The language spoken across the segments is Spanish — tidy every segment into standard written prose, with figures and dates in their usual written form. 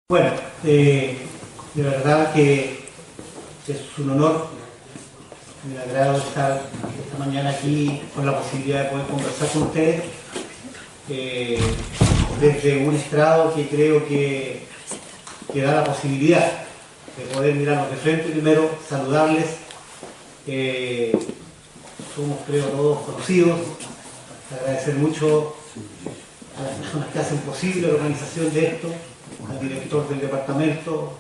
Bueno, de verdad que es un honor, me agrado estar esta mañana aquí con la posibilidad de poder conversar con ustedes desde un estrado que creo que da la posibilidad de poder mirarnos de frente. Primero, saludarles, somos creo todos conocidos, agradecer mucho a las personas que hacen posible la organización de esto, al director del departamento,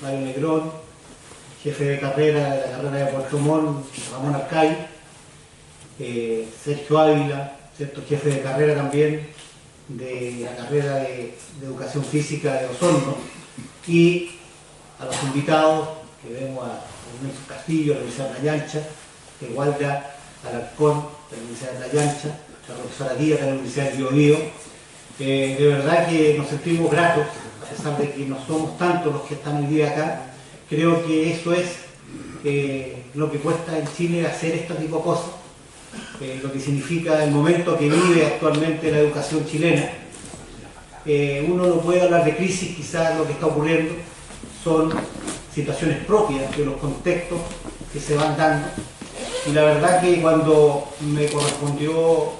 Mario Negrón, jefe de carrera de la carrera de Puerto Montt, Ramón Arcay, Sergio Ávila, ¿cierto? Jefe de carrera también de la carrera de Educación Física de Osorno, y a los invitados que vemos a Nelson Castillo, de la Universidad de La Llancha, Walda Alarcón, de la Universidad de La Llancha, la profesora Díaz, de la Universidad de Biobío. De verdad que nos sentimos gratos, a pesar de que no somos tantos los que están hoy día acá. Creo que eso es lo que cuesta en Chile hacer este tipo de cosas, lo que significa el momento que vive actualmente la educación chilena. Uno no puede hablar de crisis, quizás lo que está ocurriendo son situaciones propias de los contextos que se van dando. Y la verdad que cuando me correspondió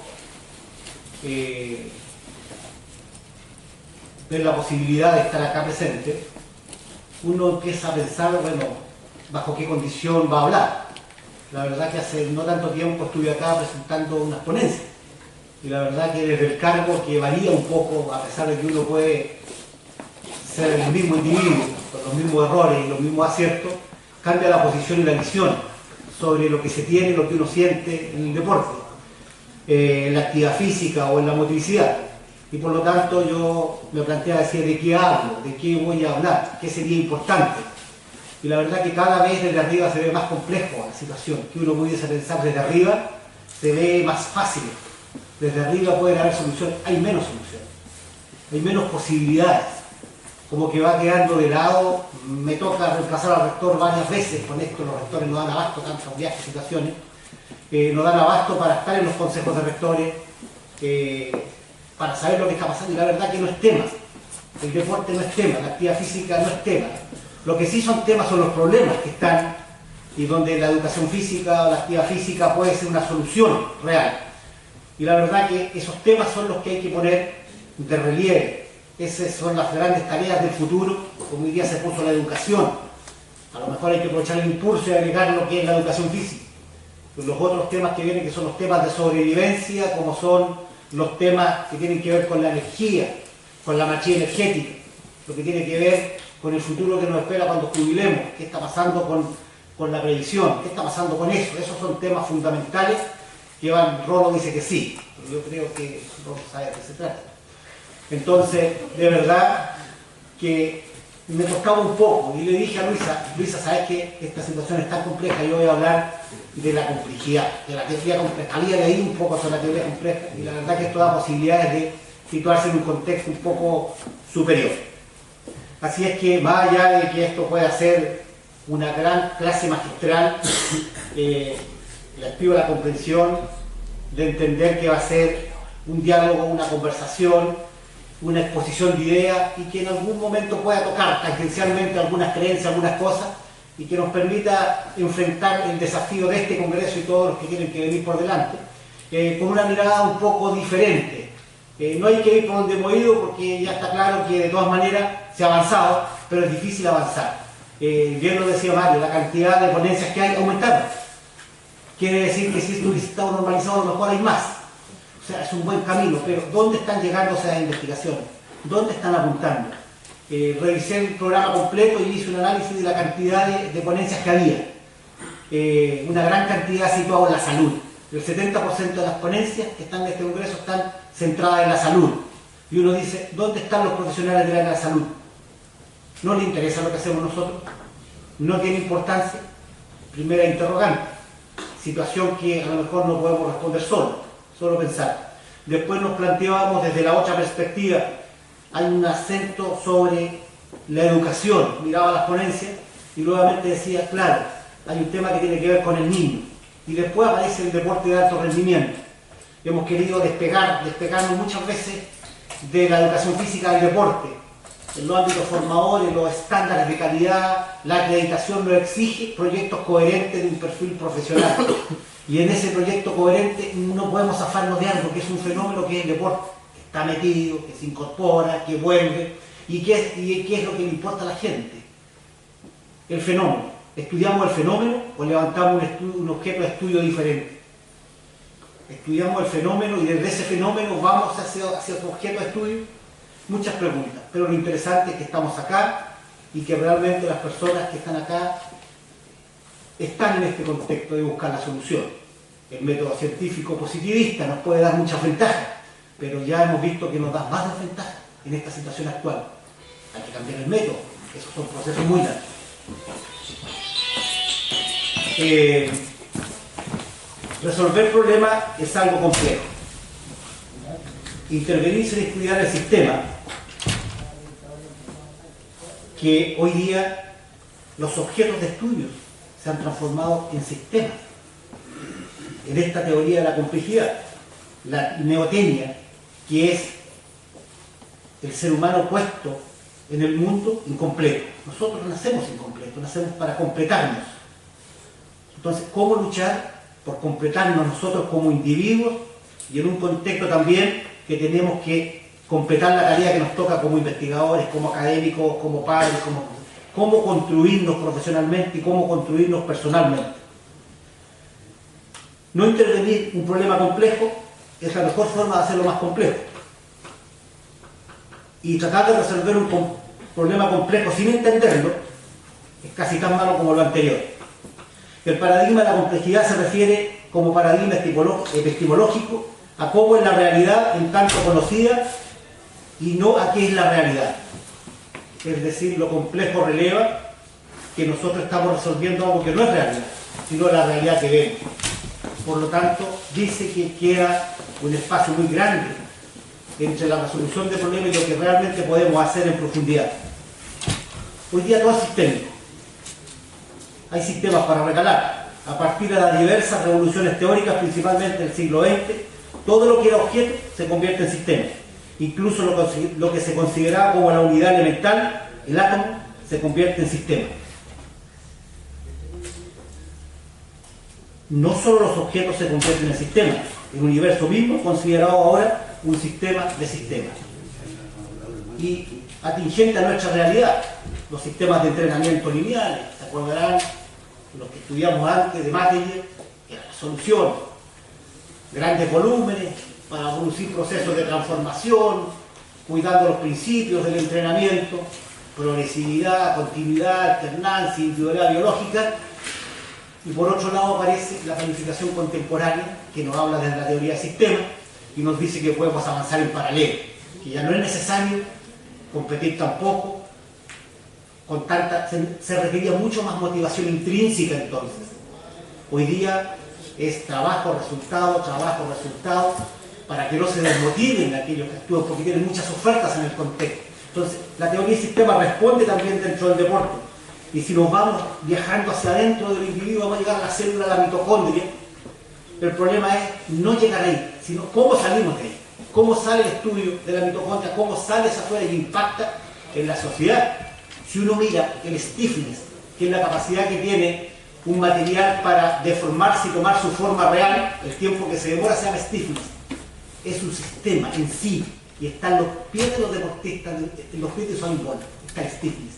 ver la posibilidad de estar acá presente, uno empieza a pensar, bueno, bajo qué condición va a hablar. La verdad que hace no tanto tiempo estuve acá presentando unas ponencias, y la verdad que desde el cargo, que varía un poco, a pesar de que uno puede ser el mismo individuo, con los mismos errores y los mismos aciertos, cambia la posición y la visión sobre lo que se tiene, lo que uno siente en el deporte, en la actividad física o en la motricidad. Y por lo tanto yo me planteaba decir de qué hablo, de qué voy a hablar, qué sería importante. Y la verdad que cada vez desde arriba se ve más complejo la situación, que uno pudiese pensar desde arriba, se ve más fácil. Desde arriba pueden haber soluciones, hay menos soluciones, hay menos posibilidades. Como que va quedando de lado. Me toca reemplazar al rector varias veces con esto, los rectores no dan abasto, tantos viajes, situaciones, no dan abasto para estar en los consejos de rectores, para saber lo que está pasando, y la verdad que no es tema. El deporte no es tema, la actividad física no es tema. Lo que sí son temas son los problemas que están, y donde la educación física o la actividad física puede ser una solución real. Y la verdad que esos temas son los que hay que poner de relieve. Esas son las grandes tareas del futuro, como hoy día se puso la educación. A lo mejor hay que aprovechar el impulso y agregar lo que es la educación física. Los otros temas que vienen, que son los temas de sobrevivencia, como son los temas que tienen que ver con la energía, con la matriz energética, lo que tiene que ver con el futuro que nos espera cuando jubilemos, qué está pasando con la previsión, qué está pasando con eso. Esos son temas fundamentales que Rolo dice que sí, pero yo creo que Rolo sabe de qué se trata. Entonces, de verdad que me costaba un poco, y le dije a Luisa, ¿sabes qué? Esta situación es tan compleja, yo voy a hablar de la complejidad, de la teoría compleja. Había leído un poco sobre la teoría compleja, y la verdad que esto da posibilidades de situarse en un contexto un poco superior. Así es que, más allá de que esto pueda ser una gran clase magistral, les pido la comprensión de entender que va a ser un diálogo, una conversación, una exposición de ideas, y que en algún momento pueda tocar tangencialmente algunas creencias, algunas cosas, y que nos permita enfrentar el desafío de este Congreso y todos los que tienen que venir por delante, con una mirada un poco diferente. No hay que ir por donde hemos ido, porque ya está claro que de todas maneras se ha avanzado, pero es difícil avanzar. Bien lo decía Mario, la cantidad de ponencias que hay aumentaron. Quiere decir que si esto está normalizado, a lo mejor hay más. O sea, es un buen camino, pero ¿dónde están llegando esas investigaciones? ¿Dónde están apuntando? Revisé el programa completo y hice un análisis de la cantidad de ponencias que había. Una gran cantidad situada en la salud. El 70% de las ponencias que están en este congreso están centradas en la salud. Y uno dice, ¿dónde están los profesionales de la salud? ¿No les interesa lo que hacemos nosotros? ¿No tiene importancia? Primera interrogante. Situación que a lo mejor no podemos responder solo pensar. Después nos planteábamos desde la otra perspectiva. Hay un acento sobre la educación. Miraba las ponencias y nuevamente decía, claro, hay un tema que tiene que ver con el niño. Y después aparece el deporte de alto rendimiento. Hemos querido despegarnos muchas veces de la educación física del deporte, en los ámbitos formadores, los estándares de calidad, la acreditación nos exige proyectos coherentes de un perfil profesional. Y en ese proyecto coherente no podemos zafarnos de algo, que es un fenómeno que es el deporte, que está metido, que se incorpora, que vuelve, y qué es lo que le importa a la gente. El fenómeno. ¿Estudiamos el fenómeno o levantamos un objeto de estudio diferente? Estudiamos el fenómeno y desde ese fenómeno vamos hacia otro objeto de estudio. Muchas preguntas, pero lo interesante es que estamos acá y que realmente las personas que están acá están en este contexto de buscar la solución. El método científico positivista nos puede dar muchas ventajas, pero ya hemos visto que nos da más desventajas en esta situación actual. Hay que cambiar el método, esos son procesos muy largos. Resolver problemas es algo complejo. Intervenir sin estudiar el sistema, que hoy día los objetos de estudio se han transformado en sistemas. En esta teoría de la complejidad, la neotenia, que es el ser humano puesto en el mundo incompleto. Nosotros no nacemos incompletos, nacemos para completarnos. Entonces, ¿cómo luchar por completarnos nosotros como individuos y en un contexto también que tenemos que completar la tarea que nos toca como investigadores, como académicos, como padres, cómo construirnos profesionalmente y cómo construirnos personalmente? No intervenir un problema complejo es la mejor forma de hacerlo más complejo. Y tratar de resolver un problema complejo sin entenderlo es casi tan malo como lo anterior. El paradigma de la complejidad se refiere como paradigma epistemológico a cómo es la realidad en tanto conocida y no a qué es la realidad. Es decir, lo complejo releva que nosotros estamos resolviendo algo que no es realidad, sino la realidad que vemos. Por lo tanto, dice que queda un espacio muy grande entre la resolución de problemas y lo que realmente podemos hacer en profundidad. Hoy día todo es sistémico. Hay sistemas para recalar. A partir de las diversas revoluciones teóricas, principalmente del siglo XX, todo lo que era objeto se convierte en sistema. Incluso lo que se consideraba como la unidad elemental, el átomo, se convierte en sistema. No solo los objetos se convierten en sistemas, el universo mismo es considerado ahora un sistema de sistemas. Y atingente a nuestra realidad, los sistemas de entrenamiento lineales, ¿se acordarán? Los que estudiamos antes de Matheyer, que era la solución, grandes volúmenes para producir procesos de transformación, cuidando los principios del entrenamiento, progresividad, continuidad, alternancia, individualidad biológica. Y por otro lado aparece la planificación contemporánea, que nos habla desde la teoría de sistemas y nos dice que podemos avanzar en paralelo, que ya no es necesario competir tampoco con tanta, se requería mucho más motivación intrínseca entonces. Hoy día es trabajo, resultado, para que no se desmotiven aquellos que estudian, porque tienen muchas ofertas en el contexto. Entonces, la teoría de sistema responde también dentro del deporte. Y si nos vamos viajando hacia adentro del individuo, vamos a llegar a la célula, a la mitocondria. El problema es no llegar ahí, sino cómo salimos de ahí. Cómo sale el estudio de la mitocondria, cómo sale esa afuera y impacta en la sociedad. Si uno mira el stiffness, que es la capacidad que tiene un material para deformarse y tomar su forma real, el tiempo que se demora se llama stiffness. Es un sistema en sí, y están los pies de los deportistas, los pies de Usain Bolt, está el stiffness.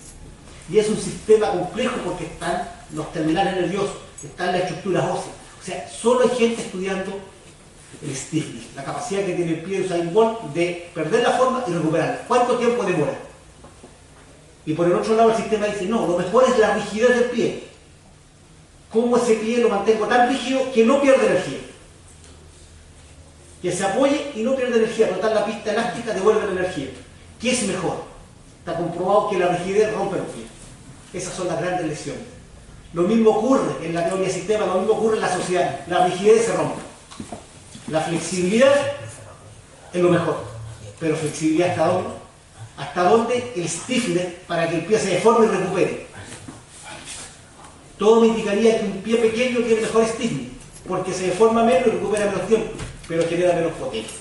Y es un sistema complejo porque están los terminales nerviosos, están las estructuras óseas. O sea, solo hay gente estudiando el stiffness, la capacidad que tiene el pie de Usain Bolt de perder la forma y recuperarla. ¿Cuánto tiempo demora? Y por el otro lado el sistema dice, no, lo mejor es la rigidez del pie. ¿Cómo ese pie lo mantengo tan rígido que no pierde energía? Que se apoye y no pierde energía, rotar la pista elástica devuelve la energía. ¿Qué es mejor? Está comprobado que la rigidez rompe los pies. Esas son las grandes lesiones. Lo mismo ocurre en la teoría de sistemas, lo mismo ocurre en la sociedad. La rigidez se rompe. La flexibilidad es lo mejor. Pero flexibilidad ¿hasta dónde? ¿Hasta dónde el stiffness para que el pie se deforme y recupere? Todo me indicaría que un pie pequeño tiene mejor stiffness, porque se deforma menos y recupera menos tiempo, pero genera menos potencia.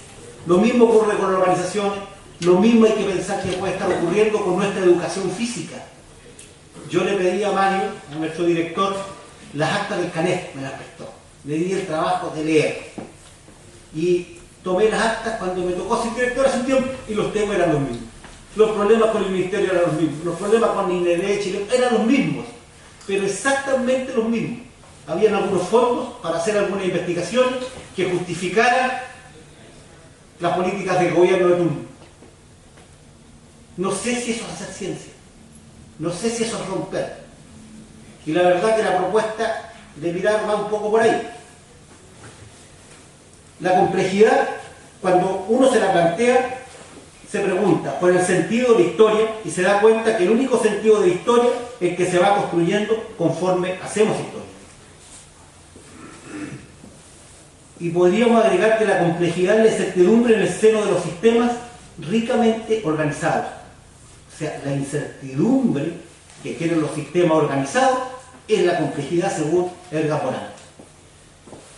Lo mismo ocurre con las organizaciones, Lo mismo hay que pensar que puede estar ocurriendo con nuestra educación física. Yo le pedí a Mario, a nuestro director, las actas del CANEF, me las prestó. Le di el trabajo de leer. Y tomé las actas cuando me tocó ser director hace un tiempo y los temas eran los mismos. Los problemas con el ministerio eran los mismos. Los problemas con INED, Chile, eran los mismos. Pero exactamente los mismos. Habían algunos fondos para hacer algunas investigaciones que justificaran las políticas del gobierno de turno. No sé si eso es hacer ciencia. No sé si eso es romper. Y la verdad que la propuesta de mirar va un poco por ahí. La complejidad, cuando uno se la plantea, se pregunta por el sentido de la historia y se da cuenta que el único sentido de la historia es que se va construyendo conforme hacemos historia. Y podríamos agregar que la complejidad es la incertidumbre en el seno de los sistemas ricamente organizados. O sea, la incertidumbre que tienen los sistemas organizados es la complejidad según Edgar Morin.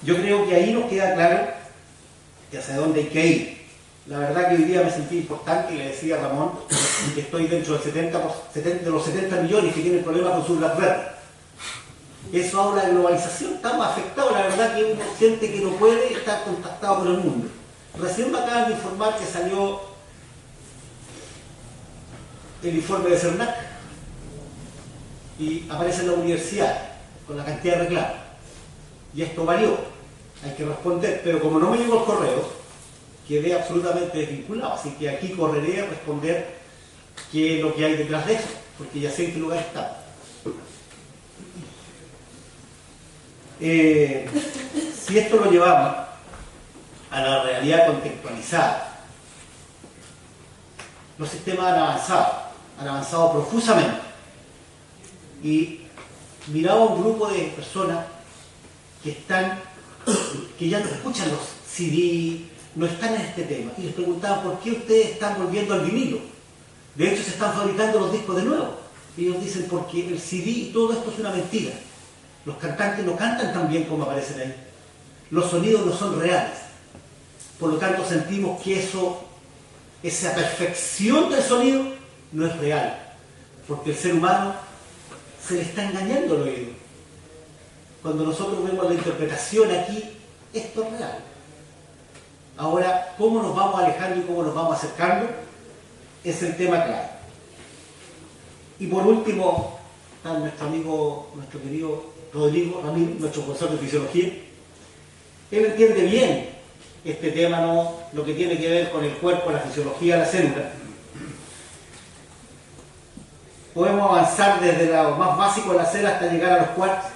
Yo creo que ahí nos queda claro que hacia dónde hay que ir. La verdad que hoy día me sentí importante y le decía a Ramón que estoy dentro del 70% de los 70 millones que tienen problemas con su BlackBerry. Eso habla de globalización, estamos afectados, la verdad que uno siente que no puede estar contactado con el mundo. Recién me acaban de informar que salió el informe de CERNAC y aparece en la universidad con la cantidad de reclamos. Y esto varió, hay que responder, pero como no me llegó el correo, quedé absolutamente desvinculado, así que aquí correré a responder qué es lo que hay detrás de eso, porque ya sé en qué lugar está. Si esto lo llevamos a la realidad contextualizada, los sistemas han avanzado profusamente, y miraba un grupo de personas que ya no escuchan los CD, no están en este tema, y les preguntaban por qué ustedes están volviendo al vinilo. De hecho se están fabricando los discos de nuevo, y ellos dicen porque el CD y todo esto es una mentira. Los cantantes no cantan tan bien como aparecen ahí. Los sonidos no son reales. Por lo tanto, sentimos que esa perfección del sonido no es real. Porque el ser humano se le está engañando el oído. Cuando nosotros vemos la interpretación aquí, esto es real. Ahora, ¿cómo nos vamos alejando y cómo nos vamos acercando? Es el tema clave. Y por último, está nuestro amigo, nuestro querido Rodrigo Ramírez, nuestro profesor de fisiología. Él entiende bien este tema, ¿no? Lo que tiene que ver con el cuerpo, la fisiología de la célula. Podemos avanzar desde lo más básico de la célula hasta llegar a los quarks,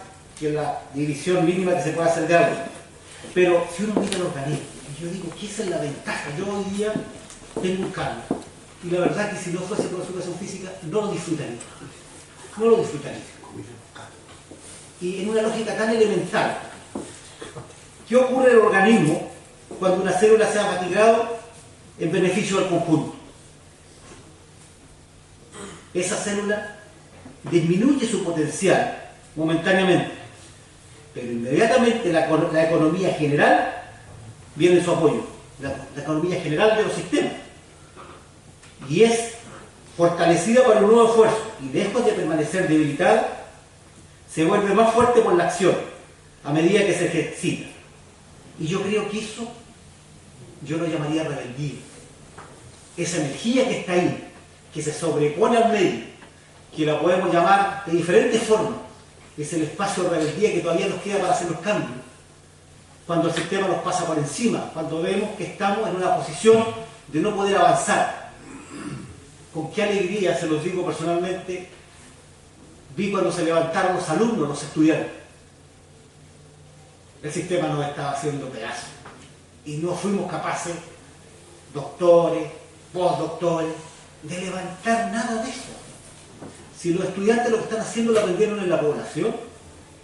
que es la división mínima que se puede hacer de algo. Pero si uno mira el organismo, y yo digo, ¿qué es la ventaja? Yo hoy día tengo un cambio, y la verdad que si no fuese por educación física, no lo disfrutaría. No lo disfrutaría. Y en una lógica tan elemental, ¿qué ocurre en el organismo cuando una célula se ha fatigado en beneficio del conjunto? Esa célula disminuye su potencial momentáneamente, pero inmediatamente la economía general viene en su apoyo, la economía general de los sistemas, y es fortalecida por un nuevo esfuerzo, y lejos de permanecer debilitada, se vuelve más fuerte por la acción a medida que se ejercita. Y yo creo que eso yo lo llamaría rebeldía. Esa energía que está ahí, que se sobrepone al medio, que la podemos llamar de diferentes formas, es el espacio de rebeldía que todavía nos queda para hacer los cambios. Cuando el sistema nos pasa por encima, cuando vemos que estamos en una posición de no poder avanzar. Con qué alegría, se los digo personalmente, vi cuando se levantaron los alumnos, los estudiantes. El sistema nos estaba haciendo pedazos. Y no fuimos capaces, doctores, postdoctores, de levantar nada de eso. Si los estudiantes lo que están haciendo lo aprendieron en la población,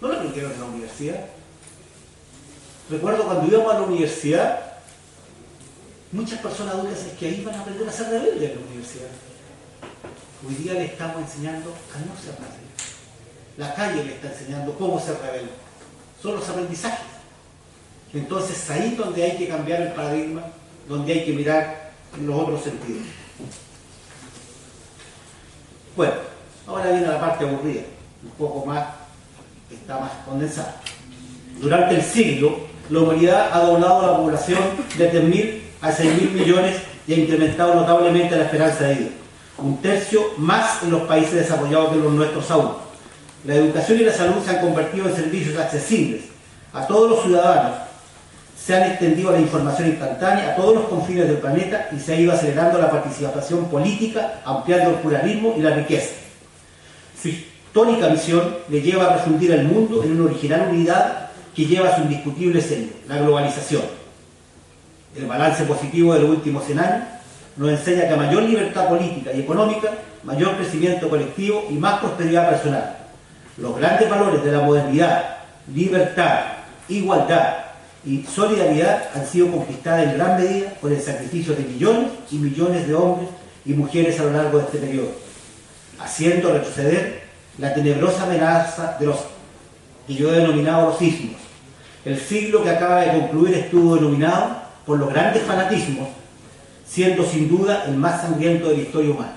no lo aprendieron en la universidad. Recuerdo cuando íbamos a la universidad, muchas personas adultas es que ahí van a aprender a ser rebeldes en la universidad. Hoy día le estamos enseñando a no ser rebeldes. La calle le está enseñando cómo ser rebelde. Son los aprendizajes. Entonces ahí es donde hay que cambiar el paradigma, donde hay que mirar en los otros sentidos. Bueno, ahora viene la parte aburrida, un poco más, está más condensada. Durante el siglo, la humanidad ha doblado la población de 3.000 a 6.000 millones y ha incrementado notablemente la esperanza de vida. Un tercio más en los países desarrollados que los nuestros aún. La educación y la salud se han convertido en servicios accesibles a todos los ciudadanos. Se han extendido la información instantánea a todos los confines del planeta y se ha ido acelerando la participación política, ampliando el pluralismo y la riqueza. Su histórica misión le lleva a refundir el mundo en una original unidad que lleva su indiscutible sello, la globalización. El balance positivo de los últimos 100 años nos enseña que a mayor libertad política y económica, mayor crecimiento colectivo y más prosperidad personal. Los grandes valores de la modernidad, libertad, igualdad y solidaridad han sido conquistadas en gran medida por el sacrificio de millones y millones de hombres y mujeres a lo largo de este periodo, haciendo retroceder la tenebrosa amenaza de los que yo he denominado los ismos. El siglo que acaba de concluir estuvo denominado por los grandes fanatismos, siendo sin duda el más sangriento de la historia humana.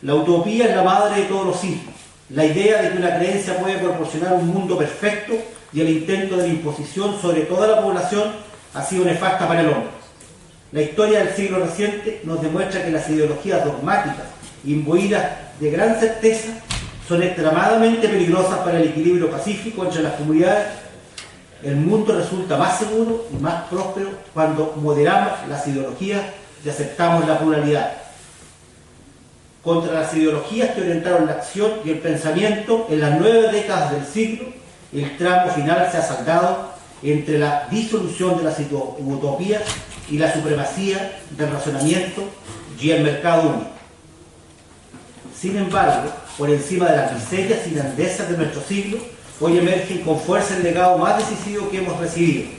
La utopía es la madre de todos los ismos, la idea de que una creencia puede proporcionar un mundo perfecto y el intento de la imposición sobre toda la población ha sido nefasta para el hombre. La historia del siglo reciente nos demuestra que las ideologías dogmáticas, imbuidas de gran certeza, son extremadamente peligrosas para el equilibrio pacífico entre las comunidades. El mundo resulta más seguro y más próspero cuando moderamos las ideologías y aceptamos la pluralidad. Contra las ideologías que orientaron la acción y el pensamiento en las 9 décadas del siglo, el tramo final se ha saldado entre la disolución de las utopías y la supremacía del razonamiento y el mercado único. Sin embargo, por encima de las miserias y grandezas de nuestro siglo, hoy emergen con fuerza el legado más decisivo que hemos recibido: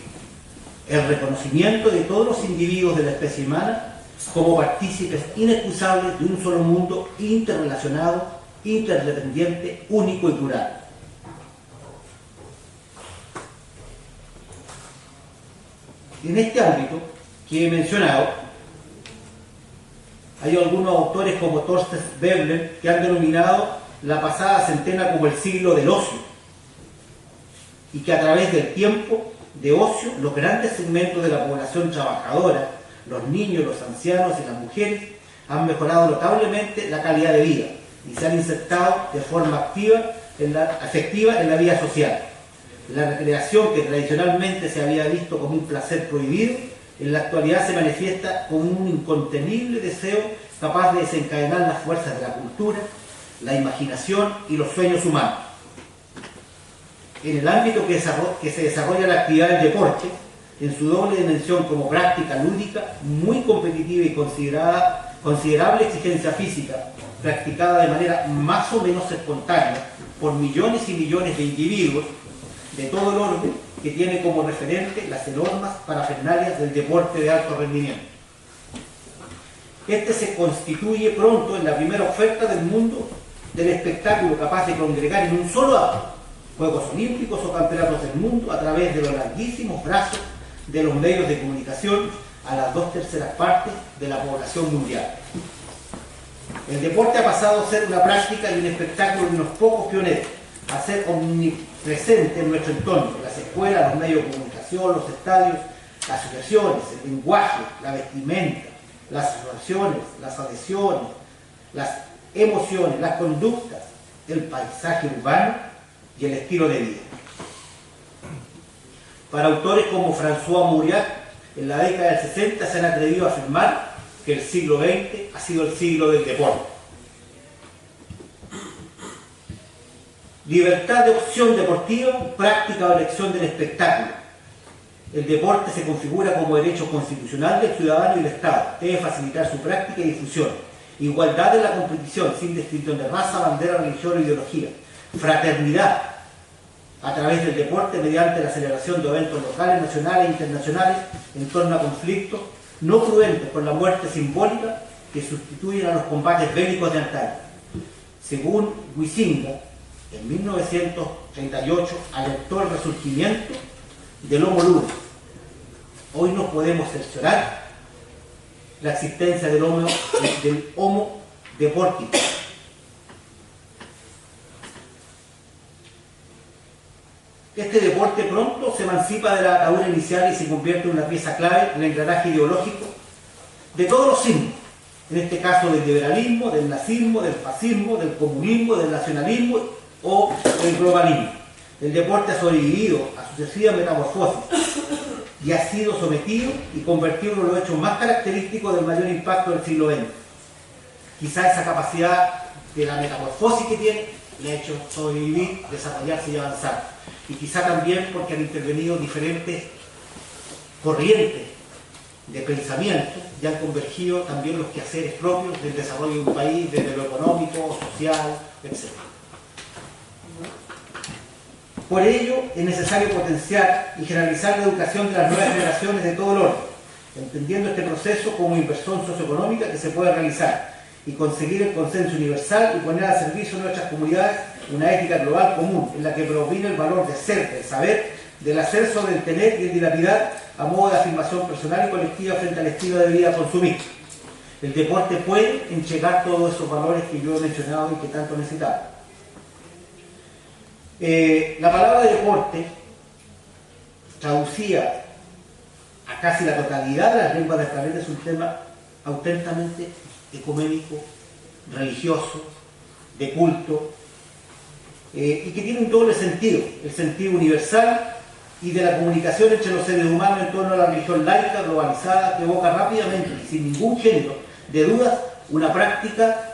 el reconocimiento de todos los individuos de la especie humana como partícipes inexcusables de un solo mundo interrelacionado, interdependiente, único y plural. En este ámbito que he mencionado, hay algunos autores como Thorsten Veblen que han denominado la pasada centena como el siglo del ocio, y que a través del tiempo de ocio los grandes segmentos de la población trabajadora, los niños, los ancianos y las mujeres, han mejorado notablemente la calidad de vida y se han insertado de forma efectiva en la vida social. La recreación, que tradicionalmente se había visto como un placer prohibido, en la actualidad se manifiesta como un incontenible deseo capaz de desencadenar las fuerzas de la cultura, la imaginación y los sueños humanos. En el ámbito que se desarrolla la actividad del deporte, en su doble dimensión como práctica lúdica, muy competitiva y considerable exigencia física, practicada de manera más o menos espontánea por millones y millones de individuos de todo el orden, que tiene como referente las enormes parafernalias del deporte de alto rendimiento. Este se constituye pronto en la primera oferta del mundo del espectáculo capaz de congregar en un solo acto Juegos Olímpicos o Campeonatos del Mundo a través de los larguísimos brazos de los medios de comunicación a las 2/3 partes de la población mundial. El deporte ha pasado a ser una práctica y un espectáculo de unos pocos pioneros, a ser omnipresente en nuestro entorno: las escuelas, los medios de comunicación, los estadios, las asociaciones, el lenguaje, la vestimenta, las asociaciones, las adhesiones, las emociones, las conductas, el paisaje urbano y el estilo de vida. Para autores como François Mauriac, en la década del 60 se han atrevido a afirmar que el siglo XX ha sido el siglo del deporte. Libertad de opción deportiva, práctica o elección del espectáculo. El deporte se configura como derecho constitucional del ciudadano y del Estado. Debe facilitar su práctica y difusión. Igualdad en la competición, sin distinción de raza, bandera, religión o ideología. Fraternidad a través del deporte mediante la celebración de eventos locales, nacionales e internacionales en torno a conflictos no cruentos por la muerte simbólica que sustituyen a los combates bélicos de antaño. Según Huizinga, en 1938 alertó el resurgimiento del Homo ludens. Hoy nos podemos cerciorar la existencia del homo deportis. Este deporte pronto se emancipa de la atadura inicial y se convierte en una pieza clave en el engranaje ideológico de todos los signos, en este caso del liberalismo, del nazismo, del fascismo, del comunismo, del nacionalismo o del globalismo. El deporte ha sobrevivido a sucesivas metamorfosis y ha sido sometido y convertido en uno de los hechos más característicos del mayor impacto del siglo XX. Quizá esa capacidad de la metamorfosis que tiene le ha hecho sobrevivir, desarrollarse y avanzar. Y quizá también porque han intervenido diferentes corrientes de pensamiento y han convergido también los quehaceres propios del desarrollo de un país, desde lo económico, social, etc. Por ello, es necesario potenciar y generalizar la educación de las nuevas generaciones de todo el orden, entendiendo este proceso como inversión socioeconómica que se puede realizar y conseguir el consenso universal y poner al servicio de nuestras comunidades una ética global común en la que predomina el valor de ser, del saber, del hacer sobre el tener y el dilapidar a modo de afirmación personal y colectiva frente al estilo de vida consumista. El deporte puede entregar todos esos valores que yo he mencionado y que tanto necesitamos. La palabra deporte, traducida a casi la totalidad de las lenguas del planeta, es un tema auténticamente ecuménico, religioso, de culto, y que tiene un doble sentido, el sentido universal y de la comunicación entre los seres humanos en torno a la religión laica, globalizada, que evoca rápidamente y sin ningún género de dudas una práctica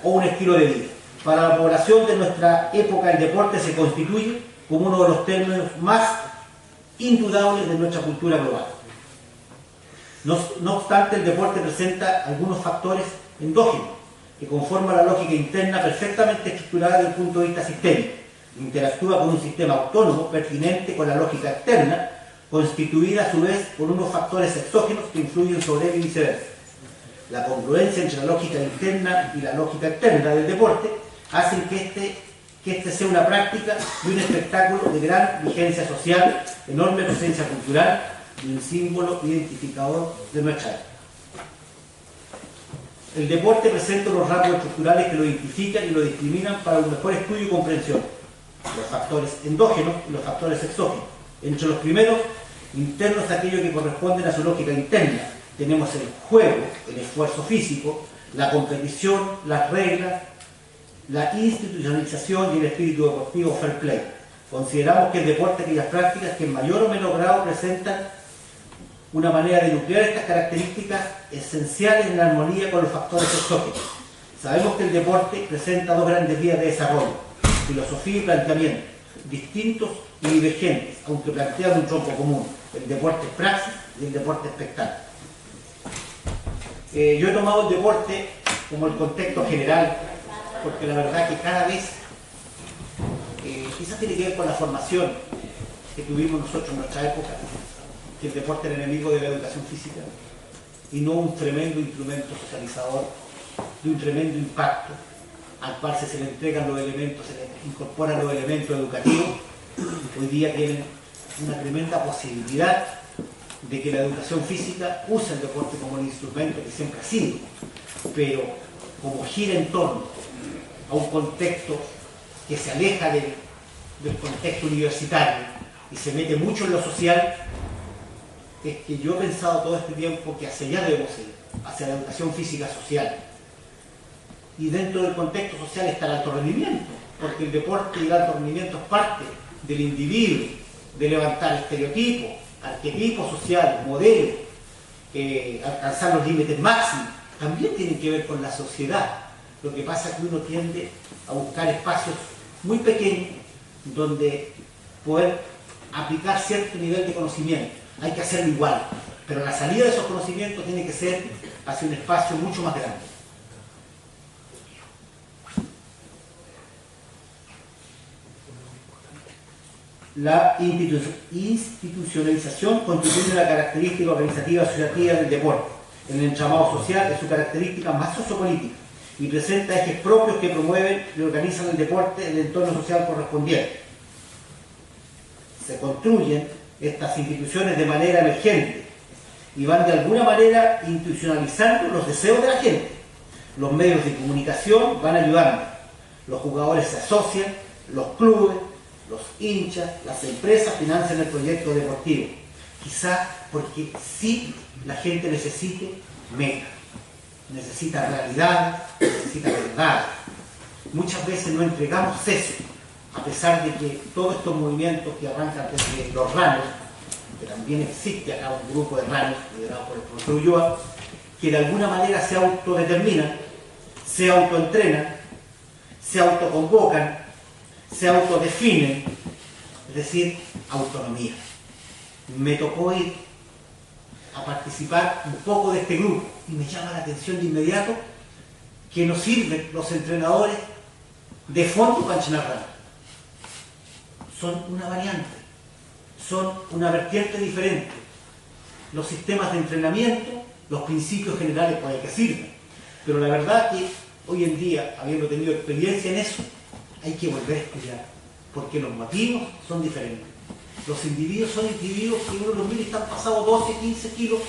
o un estilo de vida. Para la población de nuestra época el deporte se constituye como uno de los términos más indudables de nuestra cultura global. No obstante, el deporte presenta algunos factores endógenos que conforman la lógica interna perfectamente estructurada desde el punto de vista sistémico. Interactúa con un sistema autónomo pertinente con la lógica externa, constituida a su vez por unos factores exógenos que influyen sobre él y viceversa. La congruencia entre la lógica interna y la lógica externa del deporte hacen que este sea una práctica y un espectáculo de gran vigencia social, enorme presencia cultural y un símbolo identificador de nuestra época. El deporte presenta unos rasgos estructurales que lo identifican y lo discriminan para un mejor estudio y comprensión. Los factores endógenos y los factores exógenos. Entre los primeros, internos aquellos que corresponden a su lógica interna. Tenemos el juego, el esfuerzo físico, la competición, las reglas, la institucionalización y el espíritu deportivo fair play. Consideramos que el deporte y aquellas prácticas que en mayor o menor grado presentan una manera de nuclear estas características esenciales en armonía con los factores exógenos. Sabemos que el deporte presenta dos grandes vías de desarrollo, filosofía y planteamiento, distintos y divergentes, aunque plantean un tronco común. El deporte es praxis y el deporte es espectáculo. Yo he tomado el deporte como el contexto general, porque la verdad que cada vez, quizás tiene que ver con la formación que tuvimos nosotros en nuestra época, que el deporte era enemigo de la educación física y no un tremendo instrumento socializador, de un tremendo impacto al cual se le entregan los elementos, se le incorporan los elementos educativos. Hoy día tienen una tremenda posibilidad de que la educación física use el deporte como un instrumento que siempre ha sido, pero como gira en torno a un contexto que se aleja del contexto universitario y se mete mucho en lo social, es que yo he pensado todo este tiempo que hacia allá debemos ir, hacia la educación física social. Y dentro del contexto social está el alto rendimiento, porque el deporte y el alto rendimiento es parte del individuo, de levantar estereotipos, arquetipos sociales, modelos, alcanzar los límites máximos, también tienen que ver con la sociedad. Lo que pasa es que uno tiende a buscar espacios muy pequeños donde poder aplicar cierto nivel de conocimiento. Hay que hacerlo igual, pero la salida de esos conocimientos tiene que ser hacia un espacio mucho más grande. La institucionalización constituye una característica organizativa asociativa del deporte. En el entramado social es su característica más sociopolítica y presenta ejes propios que promueven y organizan el deporte en el entorno social correspondiente. Se construyen estas instituciones de manera emergente y van de alguna manera institucionalizando los deseos de la gente. Los medios de comunicación van ayudando, los jugadores se asocian, los clubes, los hinchas, las empresas financian el proyecto deportivo. Quizás porque sí la gente necesite metas, necesita realidad, necesita verdad. Muchas veces no entregamos eso, a pesar de que todos estos movimientos que arrancan desde los ranos, que también existe acá un grupo de ranos liderado por el profesor Ulloa, que de alguna manera se autodeterminan, se autoentrenan, se autoconvocan, se autodefinen, es decir, autonomía. Me tocó ir a participar un poco de este grupo y me llama la atención de inmediato que nos sirven los entrenadores de fondo para entrenar ranas. Son una variante, son una vertiente diferente. Los sistemas de entrenamiento, los principios generales por el que sirven. Pero la verdad que hoy en día, habiendo tenido experiencia en eso, hay que volver a estudiar, porque los motivos son diferentes. Los individuos son individuos que uno los mira y están pasados 12, 15 kilos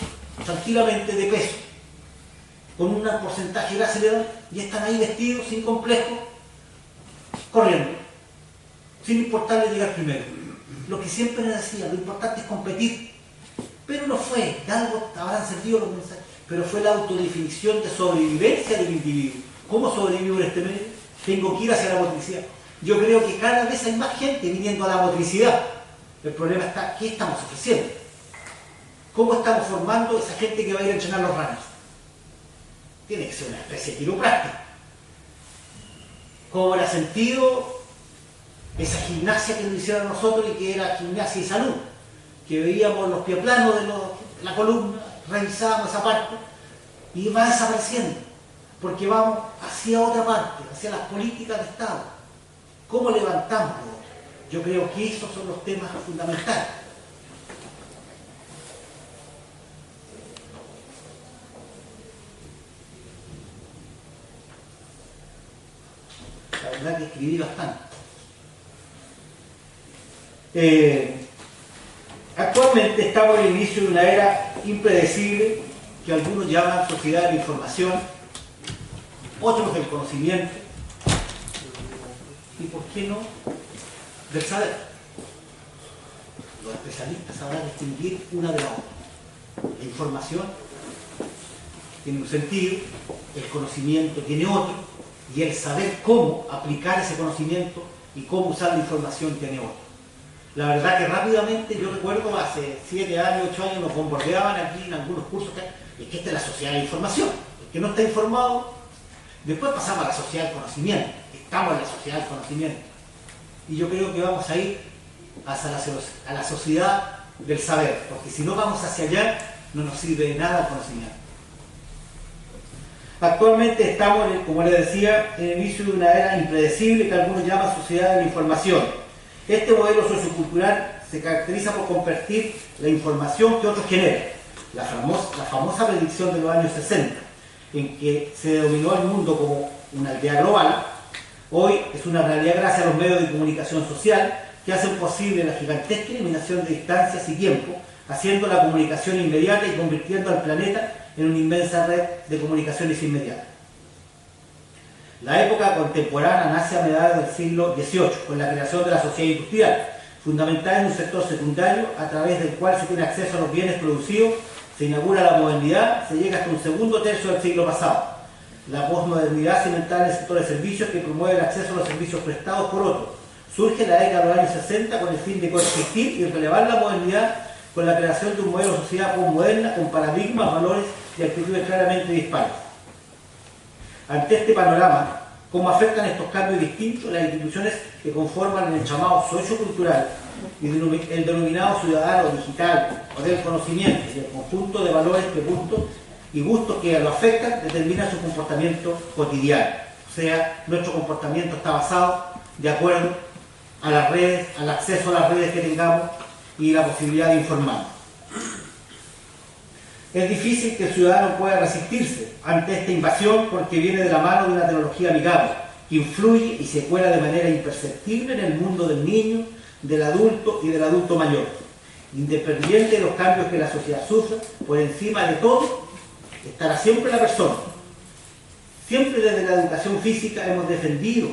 tranquilamente de peso, con un porcentaje de grasa elevado, y están ahí vestidos, sin complejo, corriendo, sin importarle llegar primero. Lo que siempre les decía, lo importante es competir, pero no fue, de algo habrán servido los mensajes, pero fue la autodefinición de sobrevivencia del individuo. ¿Cómo sobrevivo en este medio? Tengo que ir hacia la motricidad. Yo creo que cada vez hay más gente viniendo a la motricidad. El problema está, ¿qué estamos ofreciendo? ¿Cómo estamos formando esa gente que va a ir a entrenar los runners? Tiene que ser una especie de quiropráctica. ¿Cómo era sentido esa gimnasia que nos hicieron nosotros y que era gimnasia y salud? Que veíamos los pies planos de la columna, revisábamos esa parte y va desapareciendo, porque vamos hacia otra parte, hacia las políticas de Estado. ¿Cómo levantamos? Yo creo que esos son los temas fundamentales. La verdad que escribí bastante. Actualmente estamos en el inicio de una era impredecible que algunos llaman sociedad de la información, otros del conocimiento, y por qué no del saber. Los especialistas sabrán distinguir una de la otra. La información tiene un sentido, el conocimiento tiene otro, y el saber cómo aplicar ese conocimiento y cómo usar la información tiene otro. La verdad que rápidamente, yo recuerdo hace 7 años, 8 años, nos bombardeaban aquí en algunos cursos que es que esta es la sociedad de la información. El que no está informado, después pasamos a la sociedad del conocimiento. Estamos en la sociedad del conocimiento. Y yo creo que vamos a ir a la sociedad del saber, porque si no vamos hacia allá, no nos sirve de nada el conocimiento. Actualmente estamos, como les decía, en el inicio de una era impredecible que algunos llaman sociedad de la información. Este modelo sociocultural se caracteriza por compartir la información que otros generan. La famosa predicción de los años 60, en que se denominó al mundo como una aldea global, hoy es una realidad gracias a los medios de comunicación social que hacen posible la gigantesca eliminación de distancias y tiempo, haciendo la comunicación inmediata y convirtiendo al planeta en una inmensa red de comunicaciones inmediatas. La época contemporánea nace a mediados del siglo XVIII, con la creación de la sociedad industrial, fundamental en un sector secundario a través del cual se tiene acceso a los bienes producidos, se inaugura la modernidad, se llega hasta un segundo tercio del siglo pasado. La posmodernidad cimentada en el sector de servicios que promueve el acceso a los servicios prestados por otros. Surge en la década de los años 60 con el fin de coexistir y relevar la modernidad con la creación de un modelo de sociedad postmoderna con paradigmas, valores y actitudes claramente dispares. Ante este panorama, ¿cómo afectan estos cambios distintos las instituciones que conforman el llamado sociocultural y el denominado ciudadano digital o del conocimiento y el conjunto de valores y gustos que lo afectan determinan su comportamiento cotidiano? O sea, nuestro comportamiento está basado de acuerdo a las redes, al acceso a las redes que tengamos y la posibilidad de informarnos. Es difícil que el ciudadano pueda resistirse ante esta invasión porque viene de la mano de una tecnología amigable que influye y se cuela de manera imperceptible en el mundo del niño, del adulto y del adulto mayor. Independiente de los cambios que la sociedad sufra, por encima de todo estará siempre la persona. Siempre desde la educación física hemos defendido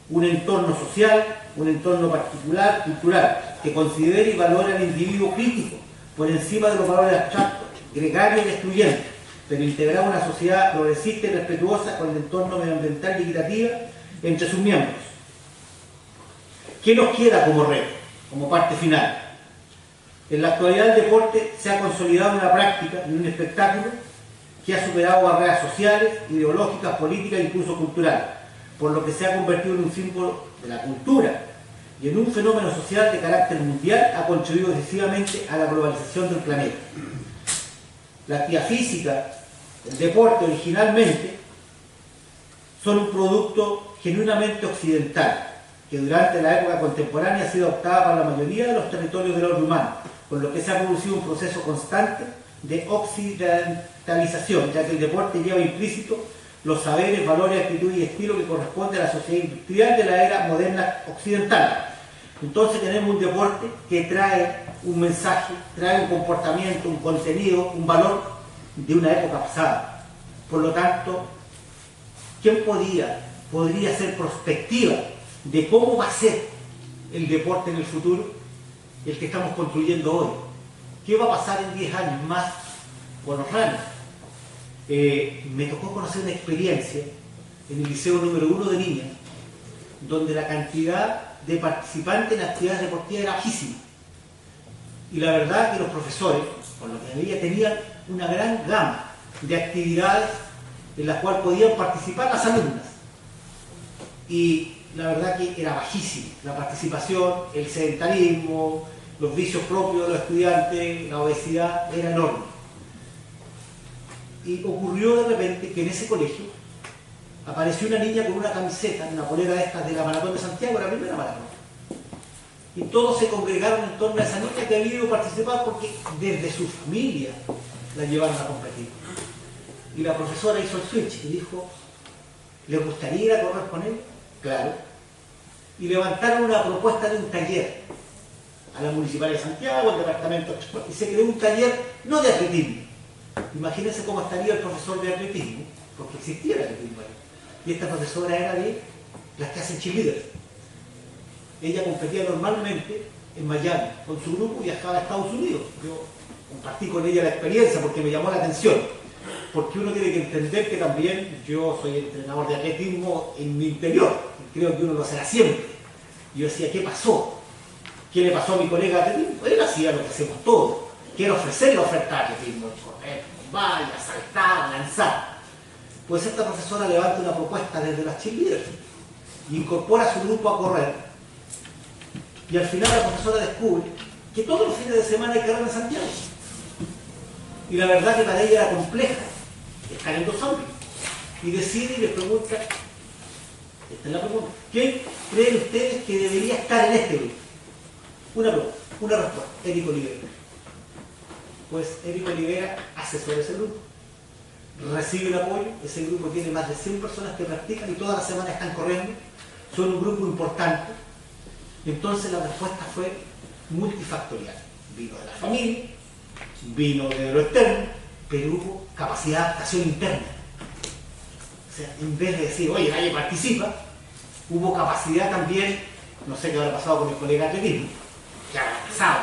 un entorno social, un entorno particular, cultural, que considere y valore al individuo crítico por encima de los valores abstractos, gregarios y excluyentes, pero integrar una sociedad progresista y respetuosa con el entorno medioambiental y equitativa entre sus miembros. ¿Qué nos queda como reto, como parte final? En la actualidad el deporte se ha consolidado en una práctica y un espectáculo que ha superado barreras sociales, ideológicas, políticas e incluso culturales, por lo que se ha convertido en un símbolo de la cultura y en un fenómeno social de carácter mundial. Ha contribuido decisivamente a la globalización del planeta. La actividad física, el deporte originalmente, son un producto genuinamente occidental, que durante la época contemporánea ha sido adoptada por la mayoría de los territorios del orden humano, con lo que se ha producido un proceso constante de occidentalización, ya que el deporte lleva implícito los saberes, valores, actitudes y estilo que corresponde a la sociedad industrial de la era moderna occidental. Entonces tenemos un deporte que trae un mensaje, trae un comportamiento, un contenido, un valor de una época pasada. Por lo tanto, ¿quién podría hacer prospectiva de cómo va a ser el deporte en el futuro, el que estamos construyendo hoy? ¿Qué va a pasar en 10 años más con los runners? Me tocó conocer una experiencia en el liceo número 1 de Niña, donde la cantidad de participantes en actividades deportivas era bajísima. Y la verdad que los profesores, por lo que veía, tenían una gran gama de actividades en las cuales podían participar las alumnas. Y la verdad que era bajísima la participación, el sedentarismo, los vicios propios de los estudiantes, la obesidad, era enorme. Y ocurrió de repente que en ese colegio apareció una niña con una camiseta, una polera de estas de la Maratón de Santiago, la primera maratón. Y todos se congregaron en torno a esa niña que había ido a participar porque desde su familia la llevaron a competir. Y la profesora hizo el switch y dijo, ¿les gustaría ir a correr con él? Claro. Y levantaron una propuesta de un taller a la Municipalidad de Santiago, al departamento, y se creó un taller no de atletismo. Imagínense cómo estaría el profesor de atletismo, porque existía el atletismo ahí. Y esta profesora era de las que hacen cheerleaders. Ella competía normalmente en Miami con su grupo y viajaba a Estados Unidos. Yo compartí con ella la experiencia porque me llamó la atención. Porque uno tiene que entender que también yo soy entrenador de atletismo en mi interior. Y creo que uno lo será siempre. Y yo decía, ¿qué pasó? ¿Qué le pasó a mi colega de atletismo? Él hacía lo que hacemos todos. Quiero ofrecerle oferta de atletismo, correr, vaya, saltar, lanzar. Pues esta profesora levanta una propuesta desde las cheerleaders y incorpora a su grupo a correr. Y al final la profesora descubre que todos los fines de semana hay carrera en Santiago. Y la verdad que para ella era compleja estar en 2 ámbitos. Y decide y le pregunta, esta es la pregunta, ¿quién creen ustedes que debería estar en este grupo? Una pregunta, una respuesta, Érico Olivera. Pues Érico Olivera asesora ese grupo, recibe el apoyo, ese grupo tiene más de 100 personas que practican y todas las semanas están corriendo, son un grupo importante. Entonces la respuesta fue multifactorial. Vino de la familia, vino de lo externo, pero hubo capacidad de adaptación interna. O sea, en vez de decir, oye, nadie participa, hubo capacidad también, no sé qué habrá pasado con el colega de atletismo, que habrá pasado,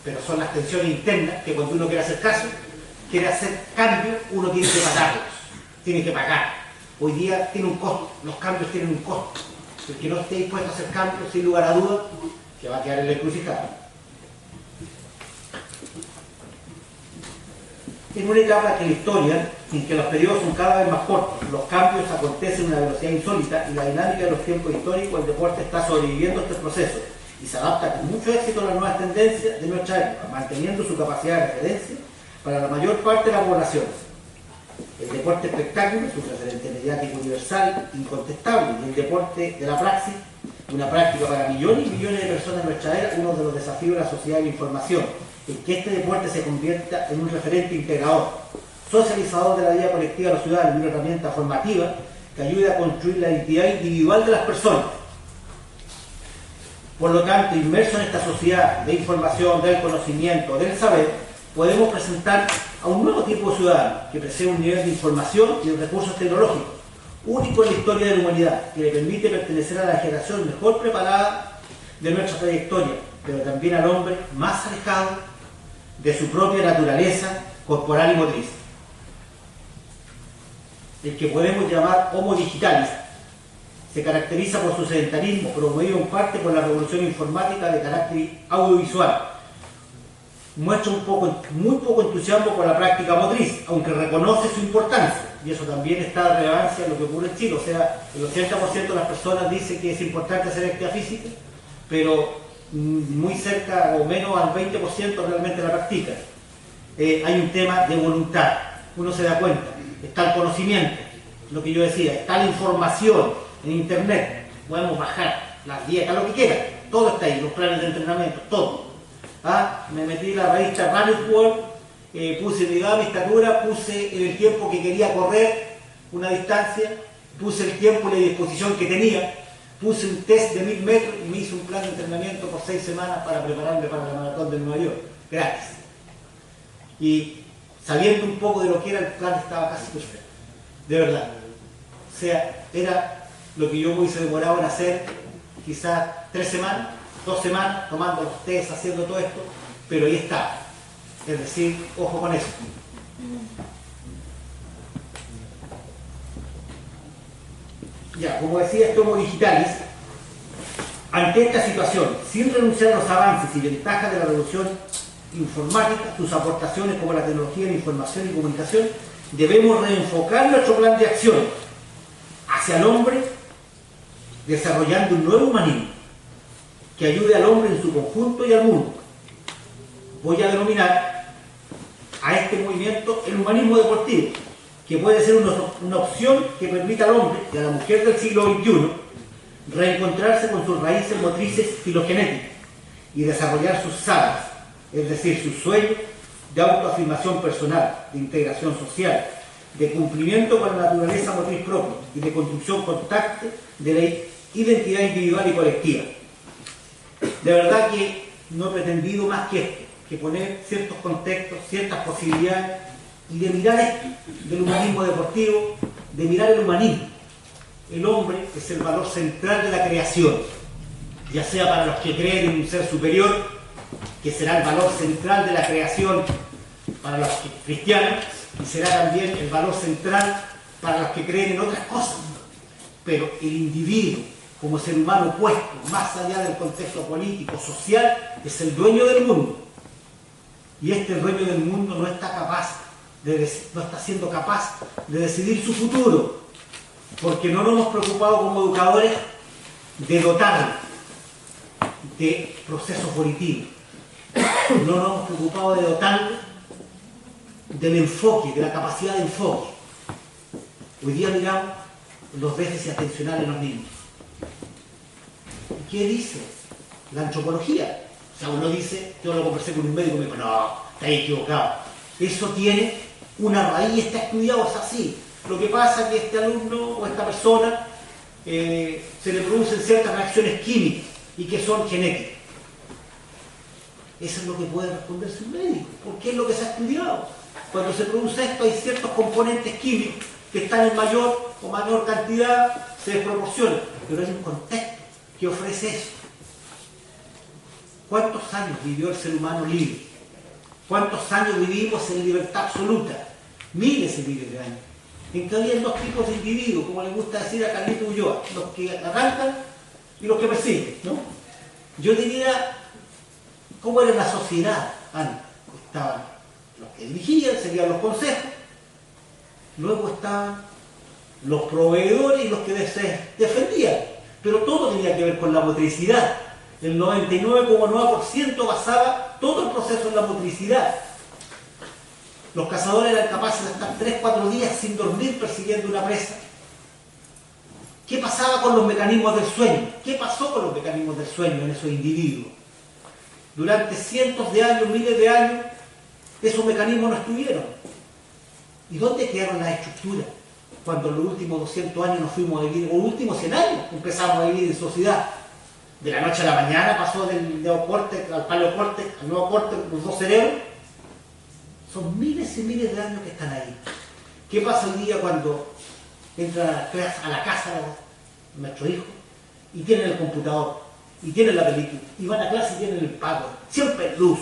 pero son las tensiones internas que cuando uno quiere hacer caso, quiere hacer cambios, uno tiene que pagarlos, tiene que pagar. Hoy día tiene un costo, los cambios tienen un costo. El que no esté dispuesto a hacer cambios, sin lugar a dudas, que va a quedar en la encrucijada. En una etapa que la historia, en que los periodos son cada vez más cortos, los cambios acontecen a una velocidad insólita y la dinámica de los tiempos históricos, el deporte está sobreviviendo a este proceso y se adapta con mucho éxito a las nuevas tendencias de nuestra época, manteniendo su capacidad de referencia para la mayor parte de la población. El deporte espectáculo es un referente mediático universal, incontestable, y el deporte de la praxis, una práctica para millones y millones de personas en nuestra era, uno de los desafíos de la sociedad de la información, en que este deporte se convierta en un referente integrador, socializador de la vida colectiva de los ciudadanos y una herramienta formativa que ayude a construir la identidad individual de las personas. Por lo tanto, inmersos en esta sociedad de información, del conocimiento, del saber, podemos presentar a un nuevo tipo de ciudadano que posee un nivel de información y de recursos tecnológicos único en la historia de la humanidad, que le permite pertenecer a la generación mejor preparada de nuestra trayectoria, pero también al hombre más alejado de su propia naturaleza corporal y motriz. El que podemos llamar Homo digitalis se caracteriza por su sedentarismo, promovido en parte por la revolución informática de carácter audiovisual. Muestra muy poco entusiasmo por la práctica motriz, aunque reconoce su importancia, y eso también está de relevancia en lo que ocurre en Chile. O sea, el 80% de las personas dice que es importante hacer actividad física, pero muy cerca o menos al 20% realmente la practica. Hay un tema de voluntad, uno se da cuenta, está el conocimiento, lo que yo decía, está la información en internet, podemos bajar las dietas, lo que quieran, todo está ahí, los planes de entrenamiento, todo. Me metí en la revista Running World, puse mi edad, mi estatura, puse en el tiempo que quería correr una distancia, puse el tiempo y la disposición que tenía, puse un test de 1000 metros y me hice un plan de entrenamiento por 6 semanas para prepararme para la maratón de Nueva York, gratis. Y sabiendo un poco de lo que era el plan, estaba casi perfecto, de verdad. O sea, era lo que yo hubiese demorado en hacer quizás 3 semanas, 2 semanas, tomando los test, haciendo todo esto, pero ahí está. Es decir, ojo con eso. Ya, como decía, este Homo digitalis, ante esta situación, sin renunciar a los avances y ventajas de la revolución informática, sus aportaciones como la tecnología de la información y comunicación, debemos reenfocar nuestro plan de acción hacia el hombre, desarrollando un nuevo humanismo que ayude al hombre en su conjunto y al mundo. Voy a denominar a este movimiento el humanismo deportivo, que puede ser una opción que permita al hombre y a la mujer del siglo XXI reencontrarse con sus raíces motrices filogenéticas y desarrollar sus sagas, es decir, sus sueños de autoafirmación personal, de integración social, de cumplimiento con la naturaleza motriz propia y de construcción constante de la identidad individual y colectiva. De verdad que no he pretendido más que esto, que poner ciertos contextos, ciertas posibilidades y de mirar esto, del humanismo deportivo, de mirar el humanismo. El hombre es el valor central de la creación, ya sea para los que creen en un ser superior, que será el valor central de la creación para los cristianos, y será también el valor central para los que creen en otras cosas. Pero el individuo, como ser humano puesto más allá del contexto político, social, es el dueño del mundo. Y este dueño del mundo no está siendo capaz de decidir su futuro, porque no nos hemos preocupado como educadores de dotarlo de procesos volitivos. No nos hemos preocupado de dotarlo del enfoque, de la capacidad de enfoque. Hoy día miramos los déficits atencionales en los niños. ¿Qué dice la antropología? O sea, uno dice, yo lo conversé con un médico y me dijo, no, está equivocado. Eso tiene una raíz, está estudiado, es así. Lo que pasa es que este alumno o esta persona se le producen ciertas reacciones químicas y que son genéticas. Eso es lo que puede responderse un médico, porque es lo que se ha estudiado. Cuando se produce esto hay ciertos componentes químicos que están en mayor o menor cantidad, se desproporcionan, pero hay un contexto que ofrece eso. ¿Cuántos años vivió el ser humano libre? ¿Cuántos años vivimos en libertad absoluta? Miles y miles de años. En que había dos tipos de individuos, como le gusta decir a Carlito Ulloa, los que arrancan y los que persiguen, ¿no? Yo diría, ¿cómo era la sociedad antes? Estaban los que dirigían, serían los consejos, luego estaban los proveedores y los que se defendían, pero todo tenía que ver con la motricidad. El 99,9% basaba todo el proceso en la motricidad. Los cazadores eran capaces de estar 3-4 días sin dormir persiguiendo una presa. ¿Qué pasaba con los mecanismos del sueño? ¿Qué pasó con los mecanismos del sueño en esos individuos? Durante cientos de años, miles de años, esos mecanismos no estuvieron. ¿Y dónde quedaron las estructuras? Cuando en los últimos 200 años nos fuimos a vivir, o los últimos 100 años empezamos a vivir en sociedad. De la noche a la mañana pasó del neocórtex al paleocórtex, al nuevo córtex, los dos cerebros. Son miles y miles de años que están ahí. ¿Qué pasa hoy día cuando entran a la casa de nuestros hijos y tienen el computador, y tienen la película, y van a clase y tienen el pago? Siempre luz,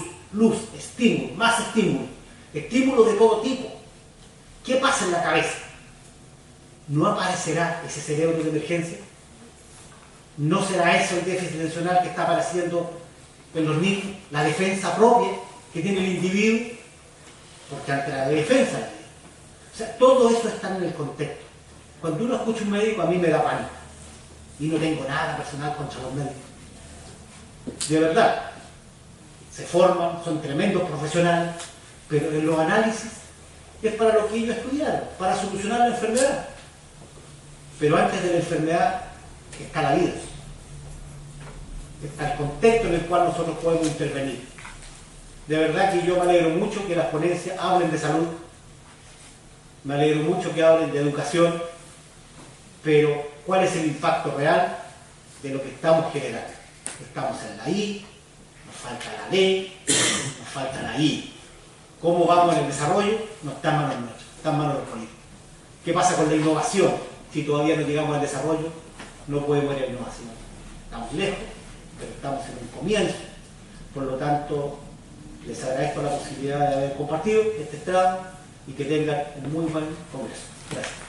estímulo, más estímulo, estímulo de todo tipo. ¿Qué pasa en la cabeza? ¿No aparecerá ese cerebro de emergencia? ¿No será eso el déficit atencional que está apareciendo en los niños? La defensa propia que tiene el individuo, porque ante la defensa, o sea, todo eso está en el contexto. Cuando uno escucha a un médico, a mí me da pánico, y no tengo nada personal contra los médicos. De verdad, se forman, son tremendos profesionales, pero en los análisis es para lo que ellos estudiaron, para solucionar la enfermedad. Pero antes de la enfermedad está la vida, está el contexto en el cual nosotros podemos intervenir. De verdad que yo me alegro mucho que las ponencias hablen de salud, me alegro mucho que hablen de educación, pero ¿cuál es el impacto real de lo que estamos generando? Estamos en la I, nos falta la D, nos falta la I. ¿Cómo vamos en el desarrollo? No está en manos nuestras, está en manos de los políticos. ¿Qué pasa con la innovación? Si todavía no llegamos al desarrollo, no podemos ir a la innovación. Estamos lejos, pero estamos en un comienzo. Por lo tanto, les agradezco la posibilidad de haber compartido este estrado y que tengan un muy buen congreso. Gracias.